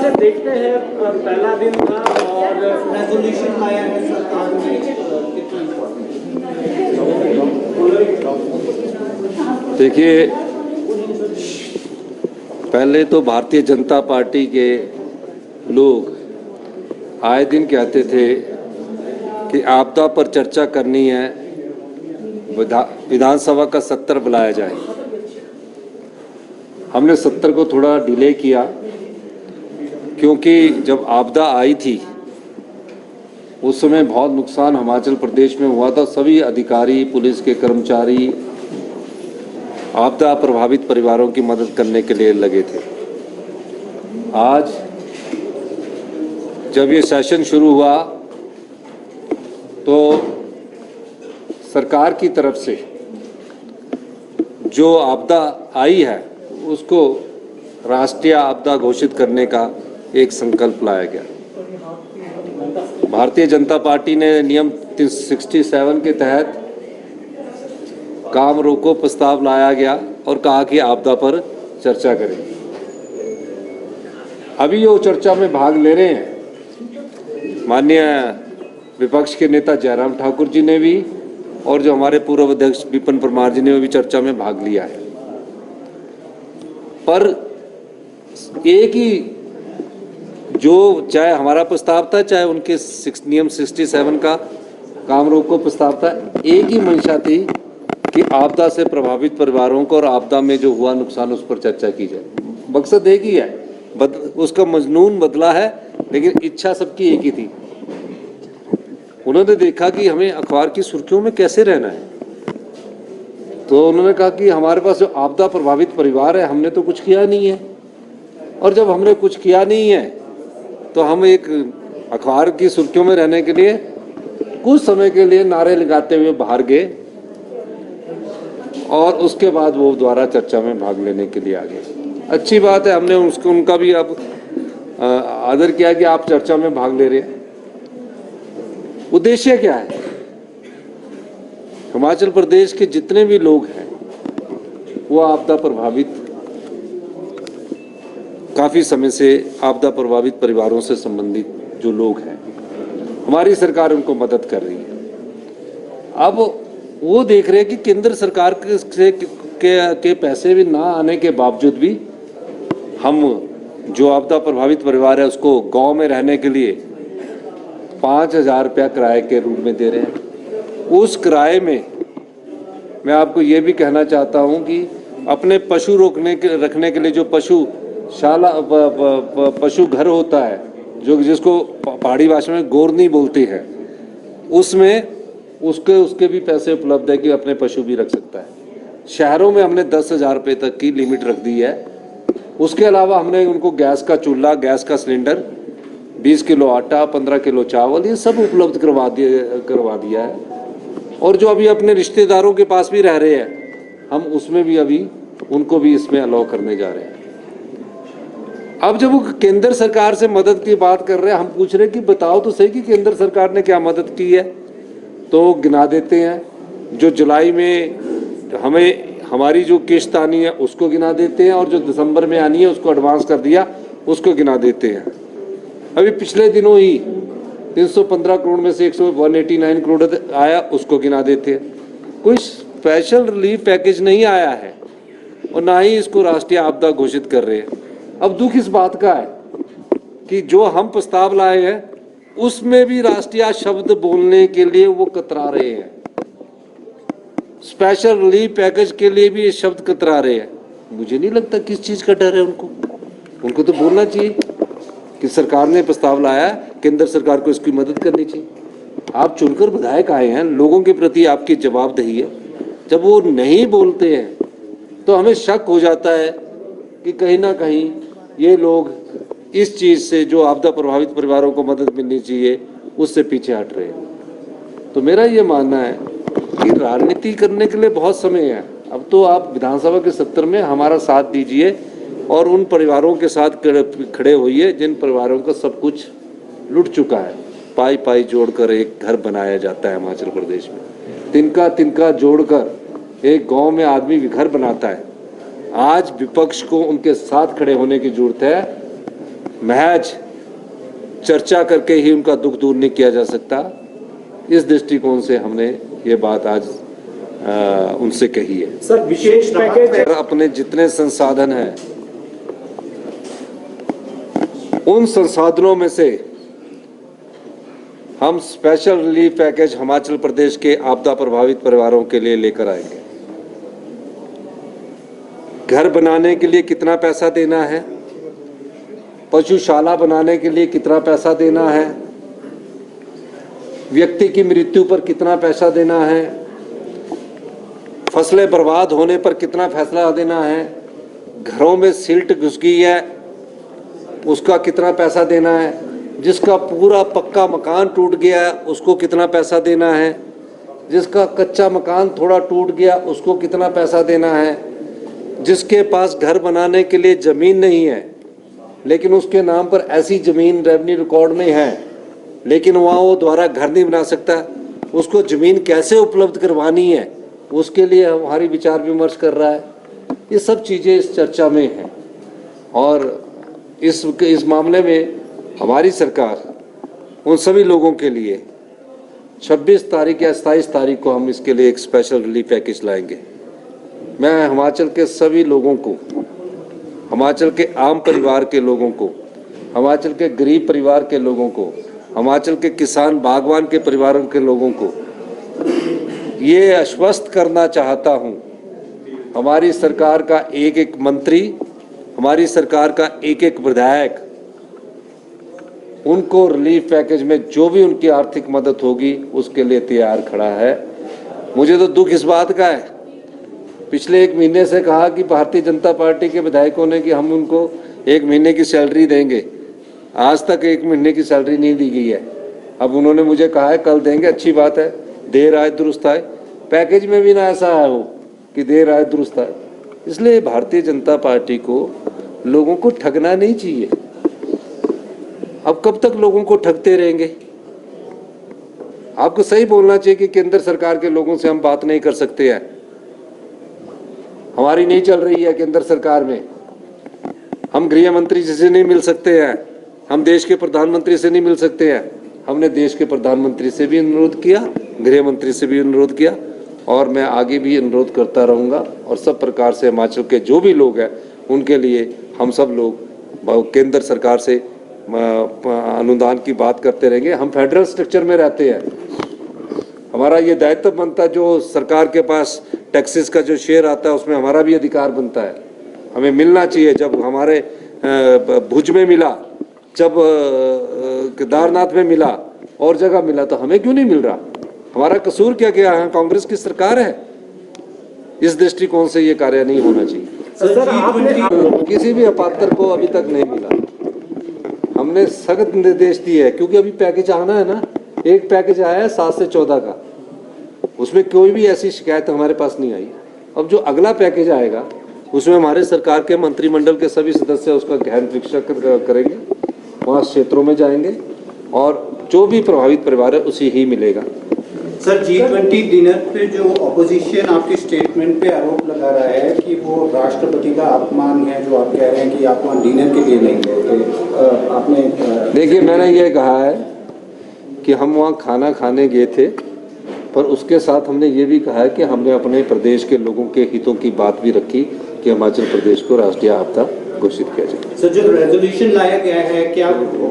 से देखते हैं पहला दिन था और रेजोल्यूशन लाया है सरकार ने, देखिए, पहले तो भारतीय जनता पार्टी के लोग आए दिन कहते थे कि आपदा पर चर्चा करनी है, विधानसभा का 70 बुलाया जाए। हमने 70 को थोड़ा डिले किया क्योंकि जब आपदा आई थी उस समय बहुत नुकसान हिमाचल प्रदेश में हुआ था। सभी अधिकारी, पुलिस के कर्मचारी आपदा प्रभावित परिवारों की मदद करने के लिए लगे थे। आज जब ये सेशन शुरू हुआ तो सरकार की तरफ से जो आपदा आई है उसको राष्ट्रीय आपदा घोषित करने का एक संकल्प लाया गया। भारतीय जनता पार्टी ने नियम 67 के तहत काम रोको प्रस्ताव लाया गया और कहा कि आपदा पर चर्चा करें। अभी वो चर्चा में भाग ले रहे हैं माननीय विपक्ष के नेता जयराम ठाकुर जी ने भी, और जो हमारे पूर्व अध्यक्ष विपिन परमार जी ने भी चर्चा में भाग लिया है। पर एक ही जो चाहे हमारा प्रस्ताव था, चाहे उनके नियम 67 का काम रोको प्रस्ताव था, एक ही मंशा थी कि आपदा से प्रभावित परिवारों को और आपदा में जो हुआ नुकसान उस पर चर्चा की जाए। मकसद एक ही है, उसका मजनून बदला है लेकिन इच्छा सबकी एक ही थी। उन्होंने देखा कि हमें अखबार की सुर्खियों में कैसे रहना है, तो उन्होंने कहा कि हमारे पास जो आपदा प्रभावित परिवार है, हमने तो कुछ किया नहीं है, और जब हमने कुछ किया नहीं है तो हम एक अखबार की सुर्खियों में रहने के लिए कुछ समय के लिए नारे लगाते हुए बाहर गए और उसके बाद वो दोबारा चर्चा में भाग लेने के लिए आ गए। अच्छी बात है, हमने उनका भी अब आदर किया कि आप चर्चा में भाग ले रहे हैं। उद्देश्य क्या है? हिमाचल प्रदेश के जितने भी लोग हैं वो आपदा प्रभावित, काफ़ी समय से आपदा प्रभावित परिवारों से संबंधित जो लोग हैं, हमारी सरकार उनको मदद कर रही है। अब वो देख रहे हैं कि केंद्र सरकार के पैसे भी ना आने के बावजूद भी हम जो आपदा प्रभावित परिवार है उसको गांव में रहने के लिए 5,000 रुपया किराए के रूप में दे रहे हैं। उस किराए में मैं आपको ये भी कहना चाहता हूँ कि अपने पशु रखने के लिए जो पशुशाला पशु घर होता है, जो जिसको पहाड़ी भाषा में गोरनी बोलते हैं, उसमें उसके भी पैसे उपलब्ध है कि अपने पशु भी रख सकता है। शहरों में हमने 10,000 रुपये तक की लिमिट रख दी है। उसके अलावा हमने उनको गैस का चूल्हा, गैस का सिलेंडर, 20 किलो आटा, 15 किलो चावल, ये सब उपलब्ध करवा दिया है। और जो अभी अपने रिश्तेदारों के पास भी रह रहे हैं, हम उसमें भी अभी उनको भी इसमें अलाउ करने जा रहे हैं। अब जब वो केंद्र सरकार से मदद की बात कर रहे हैं, हम पूछ रहे हैं कि बताओ तो सही कि केंद्र सरकार ने क्या मदद की है, तो गिना देते हैं। जो जुलाई में हमारी जो किश्त आनी है उसको गिना देते हैं, और जो दिसंबर में आनी है उसको एडवांस कर दिया उसको गिना देते हैं। अभी पिछले दिनों ही 315 करोड़ में से 189 करोड़ आया, उसको गिना देते हैं। कोई स्पेशल रिलीफ पैकेज नहीं आया है और ना ही इसको राष्ट्रीय आपदा घोषित कर रहे हैं। अब दुख इस बात का है कि जो हम प्रस्ताव लाए हैं उसमें भी राष्ट्रीय शब्द बोलने के लिए वो कतरा रहे हैं। स्पेशल रिलीफ पैकेज के लिए भी ये शब्द कतरा रहे हैं। मुझे नहीं लगता किस चीज का डर है उनको तो बोलना चाहिए कि सरकार ने प्रस्ताव लाया है, केंद्र सरकार को इसकी मदद करनी चाहिए। आप चुनकर विधायक आए हैं, लोगों के प्रति आपकी जवाबदेही है। जब वो नहीं बोलते हैं तो हमें शक हो जाता है कि कहीं ना कहीं ये लोग इस चीज़ से, जो आपदा प्रभावित परिवारों को मदद मिलनी चाहिए, उससे पीछे हट रहे हैं। तो मेरा ये मानना है कि राजनीति करने के लिए बहुत समय है। अब तो आप विधानसभा के सत्र में हमारा साथ दीजिए और उन परिवारों के साथ खड़े होइए जिन परिवारों का सब कुछ लुट चुका है। पाई पाई जोड़कर एक घर बनाया जाता है हिमाचल प्रदेश में, तिनका तिनका जोड़कर एक गांव में आदमी घर बनाता है। आज विपक्ष को उनके साथ खड़े होने की जरूरत है। महज चर्चा करके ही उनका दुख दूर नहीं किया जा सकता। इस दृष्टिकोण से हमने ये बात आज उनसे कही है। सर विशेष पैकेज अपने जितने संसाधन हैं उन संसाधनों में से हम special relief package Himachal Pradesh के आपदा प्रभावित परिवारों के लिए लेकर आएंगे। घर बनाने के लिए कितना पैसा देना है, पशुशाला बनाने के लिए कितना पैसा देना है, व्यक्ति की मृत्यु पर कितना पैसा देना है, फसलें बर्बाद होने पर कितना फैसला देना है, घरों में सिल्ट घुस गई है उसका कितना पैसा देना है, जिसका पूरा पक्का मकान टूट गया है उसको कितना पैसा देना है, जिसका कच्चा मकान थोड़ा टूट गया उसको कितना पैसा देना है, जिसके पास घर बनाने के लिए ज़मीन नहीं है लेकिन उसके नाम पर ऐसी ज़मीन रेवेन्यू रिकॉर्ड में है लेकिन वहाँ वो दोबारा घर नहीं बना सकता, उसको ज़मीन कैसे उपलब्ध करवानी है उसके लिए हमारी विचार विमर्श कर रहा है। ये सब चीज़ें इस चर्चा में हैं और इस मामले में हमारी सरकार उन सभी लोगों के लिए 26 तारीख या 27 तारीख को हम इसके लिए एक स्पेशल रिलीफ पैकेज लाएंगे। मैं हिमाचल के सभी लोगों को, हिमाचल के आम परिवार के लोगों को, हिमाचल के गरीब परिवार के लोगों को, हिमाचल के किसान बागवान के परिवारों के लोगों को ये आश्वस्त करना चाहता हूँ, हमारी सरकार का एक एक मंत्री, हमारी सरकार का एक एक विधायक उनको रिलीफ पैकेज में जो भी उनकी आर्थिक मदद होगी उसके लिए तैयार खड़ा है। मुझे तो दुख इस बात का है, पिछले 1 महीने से कहा कि भारतीय जनता पार्टी के विधायकों ने कि हम उनको 1 महीने की सैलरी देंगे, आज तक 1 महीने की सैलरी नहीं दी गई है। अब उन्होंने मुझे कहा है कल देंगे, अच्छी बात है, देर आए दुरुस्त आए। पैकेज में भी ना ऐसा है वो कि देर आए दुरुस्त आए। इसलिए भारतीय जनता पार्टी को लोगों को ठगना नहीं चाहिए। अब कब तक लोगों को ठगते रहेंगे? आपको सही बोलना चाहिए कि केंद्र सरकार के लोगों से हम बात नहीं कर सकते हैं, हमारी नहीं चल रही है केंद्र सरकार में, हम गृह मंत्री जी से नहीं मिल सकते हैं, हम देश के प्रधानमंत्री से नहीं मिल सकते हैं। हमने देश के प्रधानमंत्री से भी अनुरोध किया, गृह मंत्री से भी अनुरोध किया और मैं आगे भी अनुरोध करता रहूँगा और सब प्रकार से हिमाचल के जो भी लोग हैं उनके लिए हम सब लोग केंद्र सरकार से अनुदान की बात करते रहेंगे। हम फेडरल स्ट्रक्चर में रहते हैं, हमारा ये दायित्व बनता है, जो सरकार के पास टैक्सेस का जो शेयर आता है उसमें हमारा भी अधिकार बनता है, हमें मिलना चाहिए। जब हमारे भुज में मिला, जब केदारनाथ में मिला और जगह मिला तो हमें क्यों नहीं मिल रहा? हमारा कसूर क्या गया है? कांग्रेस की सरकार है। इस दृष्टिकोण से ये कार्य नहीं होना चाहिए। सर आपने किसी भी अपात्र को अभी तक नहीं मिला, हमने सख्त निर्देश दिए है क्योंकि अभी पैकेज आना है ना। एक पैकेज आया है 7 से 14 का, उसमें कोई भी ऐसी शिकायत हमारे पास नहीं आई। अब जो अगला पैकेज आएगा उसमें हमारे सरकार के मंत्रिमंडल के सभी सदस्य उसका गहन परीक्षा करेंगे, वहाँ क्षेत्रों में जाएंगे और जो भी प्रभावित परिवार है उसे ही मिलेगा। सर G20 डिनर पे जो ऑपोजिशन आपके स्टेटमेंट पे आरोप लगा रहा है कि वो राष्ट्रपति का अपमान है, जो आप कह रहे हैं कि आप वहाँ डिनर के लिए नहीं गए थे, आपने देखिए मैंने ये कहा है कि हम वहाँ खाना खाने गए थे, पर उसके साथ हमने ये भी कहा है कि हमने अपने प्रदेश के लोगों के हितों की बात भी रखी कि हिमाचल प्रदेश को राष्ट्रीय आपदा घोषित किया जाए। सर जो रेजोल्यूशन लाया गया है, क्या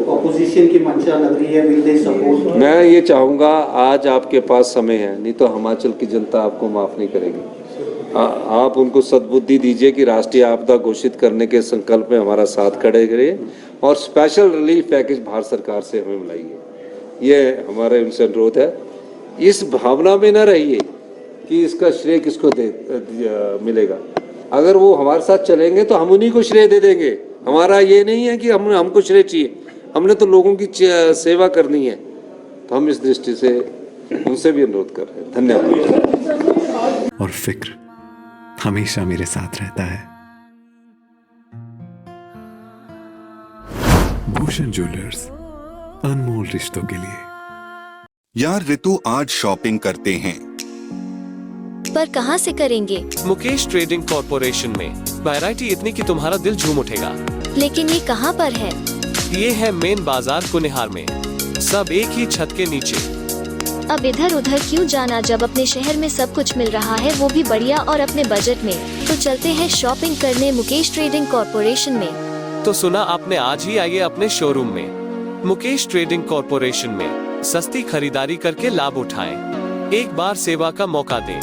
ऑपोजिशन की मंशा लग रही है, विल दे सपोर्ट? मैं ये चाहूँगा आज आपके पास समय है, नहीं तो हिमाचल की जनता आपको माफ़ नहीं करेगी। आप उनको सद्बुद्धि दीजिए कि राष्ट्रीय आपदा घोषित करने के संकल्प में हमारा साथ खड़े करिए और स्पेशल रिलीफ पैकेज भारत सरकार से हमें मिलाइए। ये हमारे उनसे अनुरोध है। इस भावना में न रहिए कि इसका श्रेय किसको मिलेगा। अगर वो हमारे साथ चलेंगे तो हम उन्हीं को श्रेय दे देंगे। हमारा ये नहीं है कि हमको श्रेय चाहिए, हमने तो लोगों की सेवा करनी है। तो हम इस दृष्टि से उनसे भी अनुरोध कर रहे हैं। धन्यवाद। और फिक्र हमेशा मेरे साथ रहता है। भूषण ज्वेलर्स, अनमोल रिश्तों के लिए। यार ऋतु आज शॉपिंग करते हैं, पर कहाँ से करेंगे? मुकेश ट्रेडिंग कॉर्पोरेशन में वैरायटी इतनी कि तुम्हारा दिल झूम उठेगा। लेकिन ये कहाँ पर है? ये है मेन बाजार कुनिहार में, सब एक ही छत के नीचे। अब इधर उधर क्यों जाना जब अपने शहर में सब कुछ मिल रहा है, वो भी बढ़िया और अपने बजट में। तो चलते हैं शॉपिंग करने मुकेश ट्रेडिंग कॉर्पोरेशन में। तो सुना आपने, आज ही आइए अपने शोरूम में मुकेश ट्रेडिंग कॉर्पोरेशन में, सस्ती खरीदारी करके लाभ उठाएं। एक बार सेवा का मौका दें।